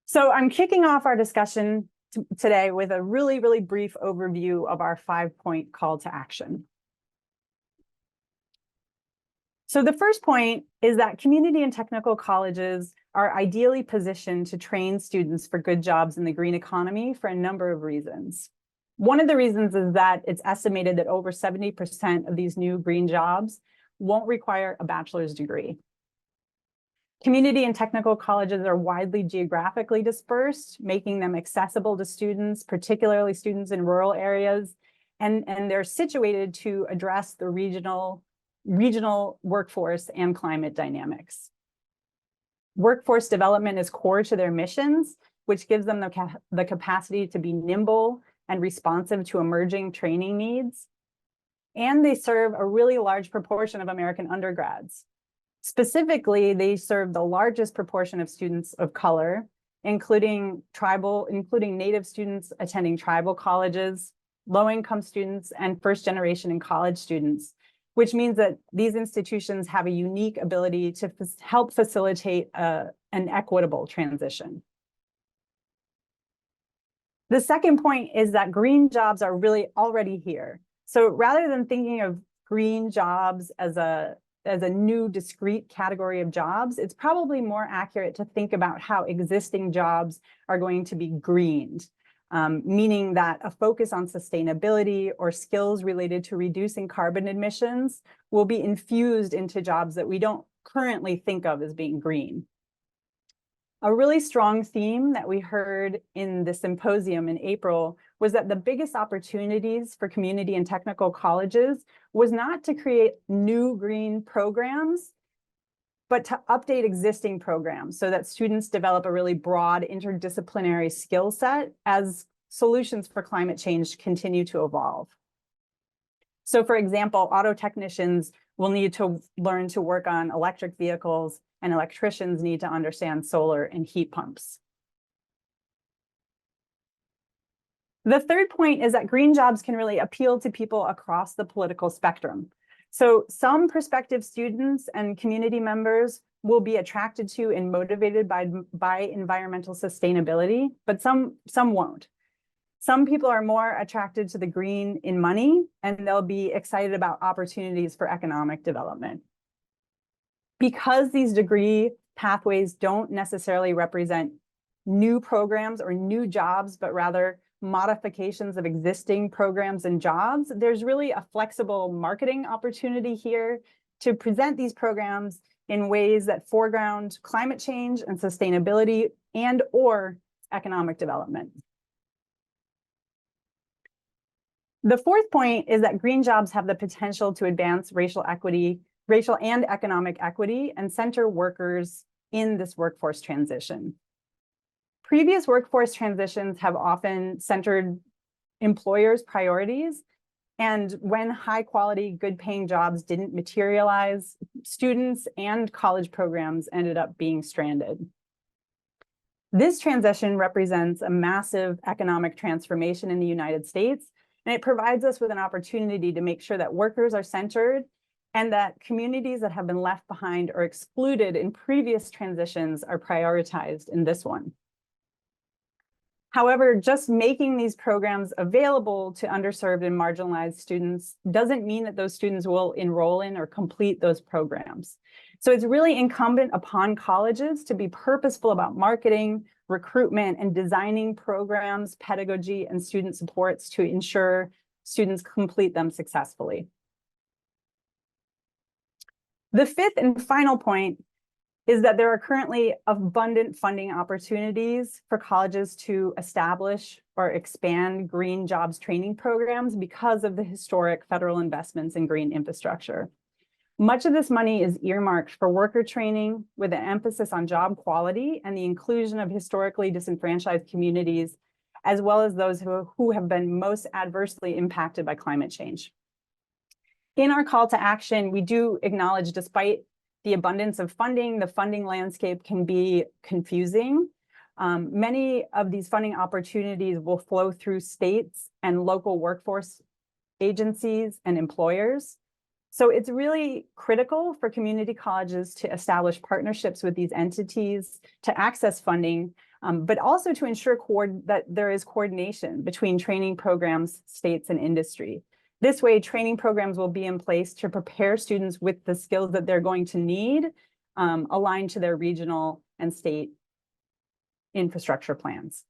So I'm kicking off our discussion today with a really brief overview of our 5-point call to action. So the first point is that community and technical colleges are ideally positioned to train students for good jobs in the green economy for a number of reasons. One of the reasons is that it's estimated that over 70% of these new green jobs won't require a bachelor's degree. Community and technical colleges are widely geographically dispersed, making them accessible to students, particularly students in rural areas, and they're situated to address the regional workforce and climate dynamics. Workforce development is core to their missions, which gives them the capacity to be nimble and responsive to emerging training needs. And they serve a really large proportion of American undergrads. Specifically, they serve the largest proportion of students of color, including Native students attending tribal colleges, low-income students, and first-generation and college students, which means that these institutions have a unique ability to help facilitate an equitable transition. The second point is that green jobs are really already here. So rather than thinking of green jobs as a new discrete category of jobs, it's probably more accurate to think about how existing jobs are going to be greened, meaning that a focus on sustainability or skills related to reducing carbon emissions will be infused into jobs that we don't currently think of as being green. A really strong theme that we heard in the symposium in April was that the biggest opportunities for community and technical colleges was not to create new green programs, but to update existing programs so that students develop a really broad interdisciplinary skill set as solutions for climate change continue to evolve. So for example, auto technicians will need to learn to work on electric vehicles, and electricians need to understand solar and heat pumps. The third point is that green jobs can really appeal to people across the political spectrum. So some prospective students and community members will be attracted to and motivated by environmental sustainability, but some won't. Some people are more attracted to the green in money, and they'll be excited about opportunities for economic development. Because these degree pathways don't necessarily represent new programs or new jobs, but rather modifications of existing programs and jobs, there's really a flexible marketing opportunity here to present these programs in ways that foreground climate change and sustainability and/or economic development. The fourth point is that green jobs have the potential to advance racial and economic equity and center workers in this workforce transition. Previous workforce transitions have often centered employers' priorities, and when high quality, good paying jobs didn't materialize, students and college programs ended up being stranded. This transition represents a massive economic transformation in the United States, and it provides us with an opportunity to make sure that workers are centered and that communities that have been left behind or excluded in previous transitions are prioritized in this one. However, just making these programs available to underserved and marginalized students doesn't mean that those students will enroll in or complete those programs. So it's really incumbent upon colleges to be purposeful about marketing, recruitment, and designing programs, pedagogy, and student supports to ensure students complete them successfully. The fifth and final point is that there are currently abundant funding opportunities for colleges to establish or expand green jobs training programs because of the historic federal investments in green infrastructure. Much of this money is earmarked for worker training with an emphasis on job quality and the inclusion of historically disenfranchised communities, as well as those who have been most adversely impacted by climate change. In our call to action, we do acknowledge, despite the abundance of funding, the funding landscape can be confusing. Many of these funding opportunities will flow through states and local workforce agencies and employers. So it's really critical for community colleges to establish partnerships with these entities to access funding but also to ensure that there is coordination between training programs, states, and industry. This way, training programs will be in place to prepare students with the skills that they're going to need, aligned to their regional and state infrastructure plans.